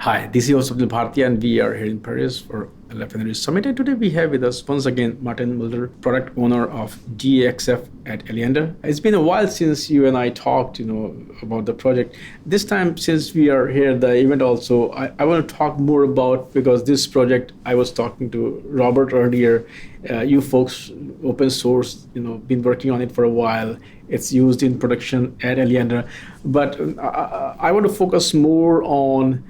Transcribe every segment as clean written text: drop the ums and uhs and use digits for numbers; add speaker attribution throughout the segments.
Speaker 1: Hi, this is your Subdil Bharti, and we are here in Paris for LF Energy Summit. And today we have with us once again Maarten Mulder, product owner of GXF at Alliander. It's been a while since you and I talked, about the project. This time, since we are here at the event also, I want to talk more about, because this project, I was talking to Robert earlier, you folks, open source, been working on it for a while. It's used in production at Alliander. But I want to focus more on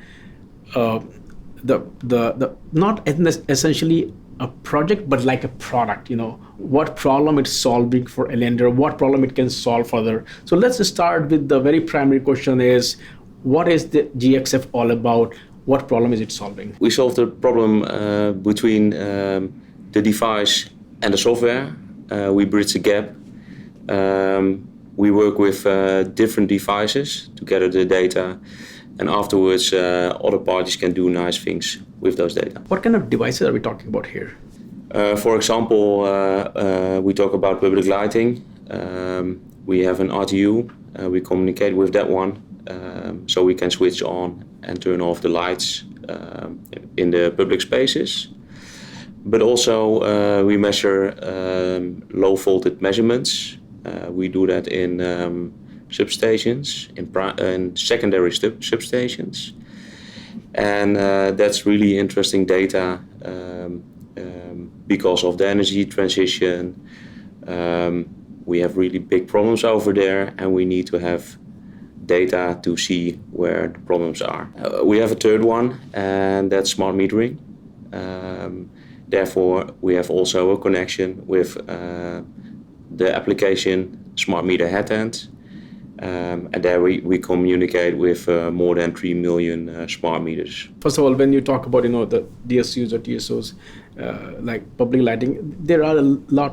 Speaker 1: the not essentially a project, but like a product. What problem it's solving for Alliander, what problem it can solve further. So let's start with the very primary question: is what is the GXF all about? What problem is it solving?
Speaker 2: We solve the problem between the device and the software. We bridge the gap. We work with different devices to gather the data. And afterwards, other parties can do nice things with those data.
Speaker 1: What kind of devices are we talking about here?
Speaker 2: For example, we talk about public lighting. We have an RTU. We communicate with that one, so we can switch on and turn off the lights in the public spaces. But also, we measure low voltage measurements. We do that in substations, in secondary substations, and that's really interesting data because of the energy transition. We have really big problems over there, and we need to have data to see where the problems are. We have a third one, and that's smart metering. Therefore, we have also a connection with the application Smart Meter Headend. And there we communicate with more than 3 million smart meters.
Speaker 1: First of all, when you talk about the DSUs or TSOs, like public lighting, there are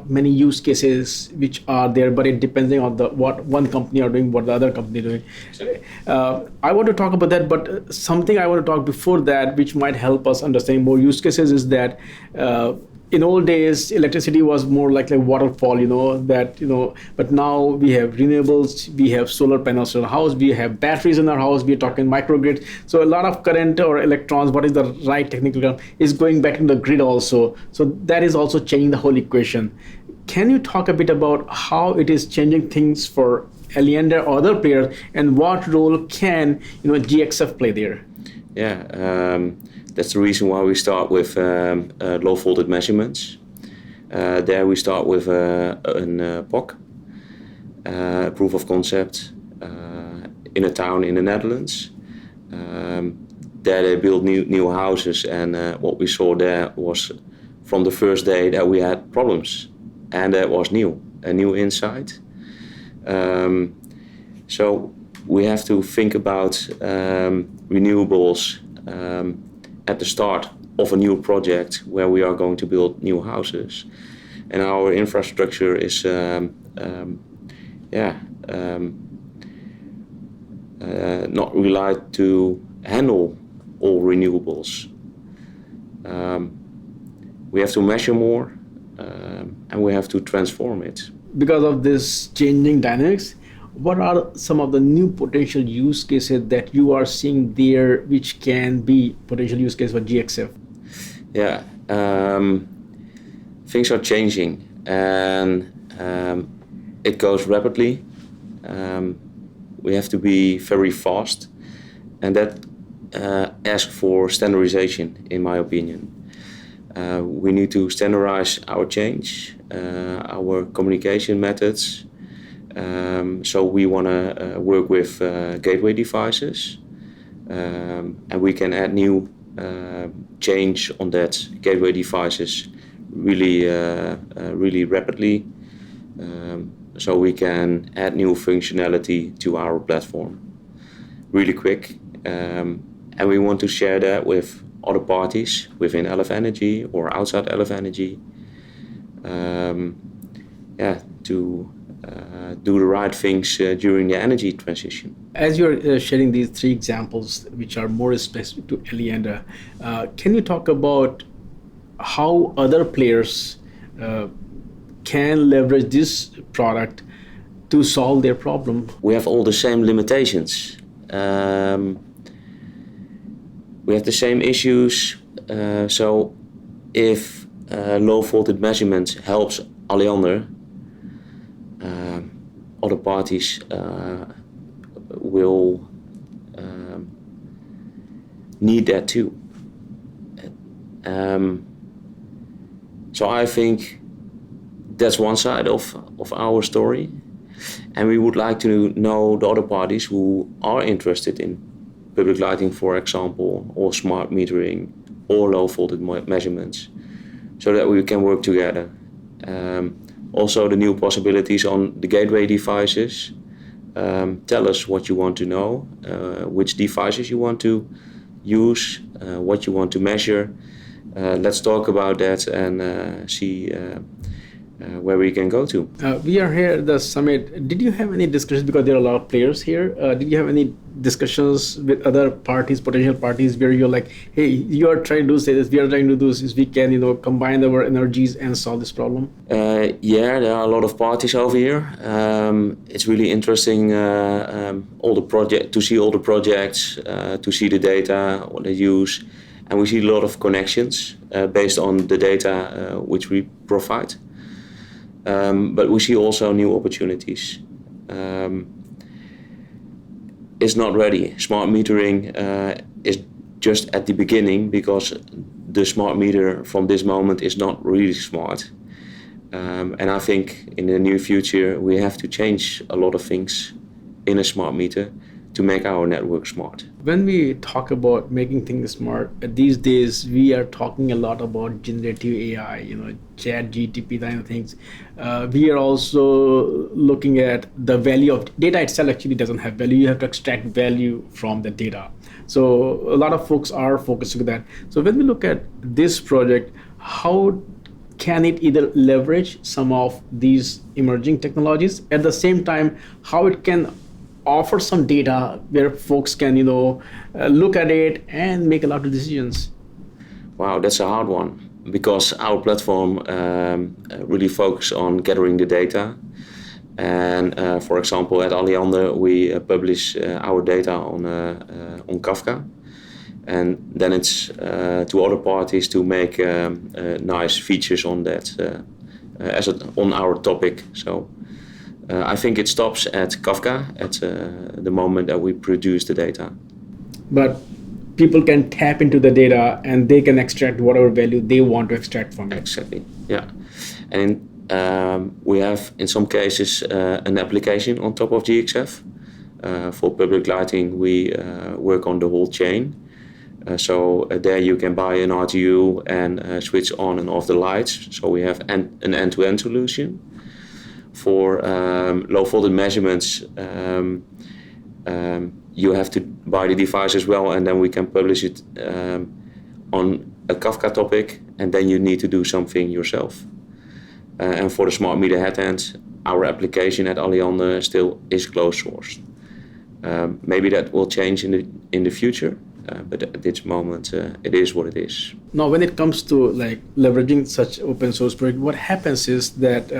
Speaker 1: many use cases which are there, but it depends on what one company are doing, what the other company is doing. I want to talk about that, but something I want to talk before that, which might help us understand more use cases, is that in old days, electricity was more like a waterfall, but now we have renewables, we have solar panels in our house, we have batteries in our house, we're talking microgrids. So a lot of current or electrons, what is the right technical term, is going back in the grid also. So that is also changing the whole equation. Can you talk a bit about how it is changing things for Alliander or other players, and what role can GXF play there?
Speaker 2: Yeah. That's the reason why we start with low voltage measurements. There we start with a POC, proof of concept, in a town in the Netherlands. There they built new houses, and what we saw there was from the first day that we had problems, and that was a new insight. So we have to think about renewables at the start of a new project where we are going to build new houses, and our infrastructure is not relied to handle all renewables. We have to measure more, and we have to transform it.
Speaker 1: Because of this changing dynamics, what are some of the new potential use cases that you are seeing there, which can be potential use case for GXF?
Speaker 2: Yeah, things are changing, and it goes rapidly. We have to be very fast, and that asks for standardization, in my opinion. We need to standardize our change, our communication methods. So we want to work with gateway devices, and we can add new change on that gateway devices really rapidly. So we can add new functionality to our platform really quick, and we want to share that with other parties within LF Energy or outside LF Energy. To do the right things during the energy transition.
Speaker 1: As you're sharing these three examples, which are more specific to Alliander, can you talk about how other players can leverage this product to solve their problem?
Speaker 2: We have all the same limitations. We have the same issues. So if low voltage measurement helps Alliander, other parties will need that too. So I think that's one side of our story, and we would like to know the other parties who are interested in public lighting, for example, or smart metering or low voltage measurements, so that we can work together. Also the new possibilities on the gateway devices. Tell us what you want to know, which devices you want to use, what you want to measure. Let's talk about that and see where we can go to.
Speaker 1: We are here at the summit. Did you have any discussions, because there are a lot of players here, did you have any discussions with other parties, potential parties, where you're like, hey, you are trying to do this, we are trying to do this, we can combine our energies and solve this problem?
Speaker 2: Yeah, there are a lot of parties over here. It's really interesting all the project to see all the projects, to see the data, what they use, and we see a lot of connections based on the data which we provide. But we see also new opportunities. It's not ready. Smart metering is just at the beginning, because the smart meter from this moment is not really smart. And I think in the near future we have to change a lot of things in a smart meter to make our network smart.
Speaker 1: When we talk about making things smart, these days we are talking a lot about generative AI, chat, GTP, kind of things. We are also looking at the value of data itself. Actually doesn't have value. You have to extract value from the data. So a lot of folks are focusing on that. So when we look at this project, how can it either leverage some of these emerging technologies, at the same time how it can offer some data where folks can look at it and make a lot of decisions?
Speaker 2: Wow, that's a hard one, because our platform really focuses on gathering the data. And for example, at Alliander we publish our data on Kafka, and then it's to other parties to make nice features on that on our topic. So I think it stops at Kafka at the moment that we produce the data.
Speaker 1: But people can tap into the data and they can extract whatever value they want to extract from it.
Speaker 2: Exactly, yeah. And we have in some cases an application on top of GXF. For public lighting we work on the whole chain. So there you can buy an RTU and switch on and off the lights. So we have an end-to-end solution. For low voltage measurements, you have to buy the device as well, and then we can publish it on a Kafka topic, and then you need to do something yourself. And for the smart meter headend, our application at Alliander still is closed source. Maybe that will change in the future, but at this moment it is what it is.
Speaker 1: Now, when it comes to leveraging such open source project, what happens is that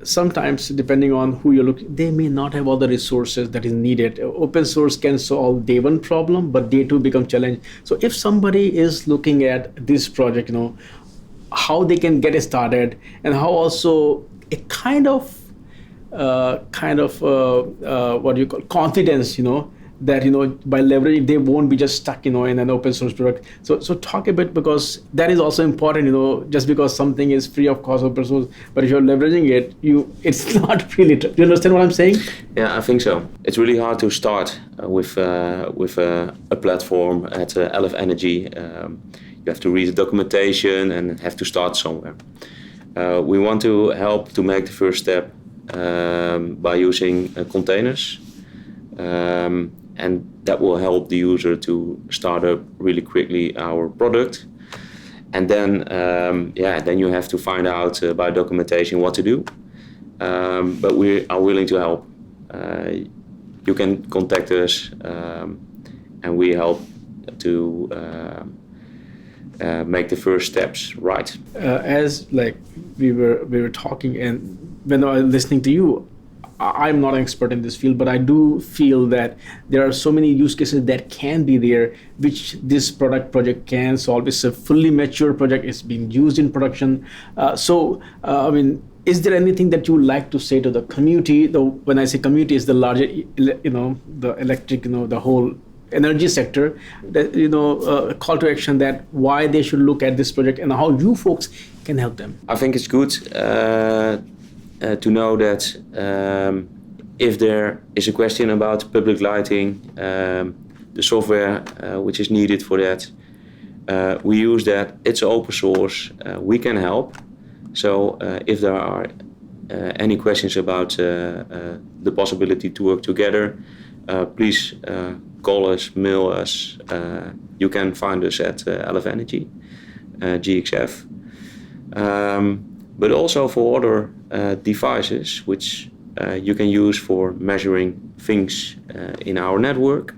Speaker 1: sometimes, depending on who you look, they may not have all the resources that is needed. Open source can solve day one problem, but day two become challenge. So if somebody is looking at this project, how they can get it started, and how also a kind of what do you call confidence, that by leveraging they won't be just stuck in an open source product. So talk a bit, because that is also important. Just because something is free of cost open source, but if you're leveraging it, it's not really. Do you understand what I'm saying?
Speaker 2: Yeah, I think so. It's really hard to start with a platform at LF Energy. You have to read the documentation and have to start somewhere. We want to help to make the first step by using containers. And that will help the user to start up really quickly our product. And then, then you have to find out by documentation what to do. But we are willing to help. You can contact us, and we help to make the first steps right.
Speaker 1: As we were talking, and when I was listening to you, I'm not an expert in this field, but I do feel that there are so many use cases that can be there, which this project can solve. It's a fully mature project. It's being used in production. I mean, is there anything that you would like to say to the community? When I say community, is the larger, the electric, the whole energy sector, that a call to action that why they should look at this project and how you folks can help them.
Speaker 2: I think it's good to know that if there is a question about public lighting, the software which is needed for that, we use that. It's open source. We can help. So if there are any questions about the possibility to work together, please call us, mail us. You can find us at LF Energy, GXF. But also for other devices which you can use for measuring things in our network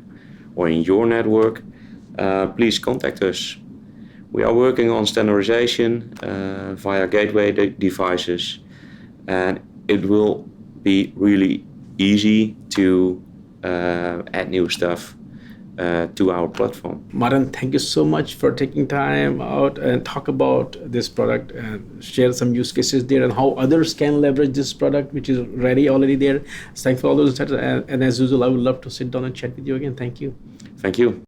Speaker 2: or in your network, please contact us. We are working on standardization via gateway devices, and it will be really easy to add new stuff to our platform.
Speaker 1: Maarten, thank you so much for taking time out and talk about this product and share some use cases there and how others can leverage this product, which is already there. Thanks for all those insights. And as usual, I would love to sit down and chat with you again. Thank you.
Speaker 2: Thank you.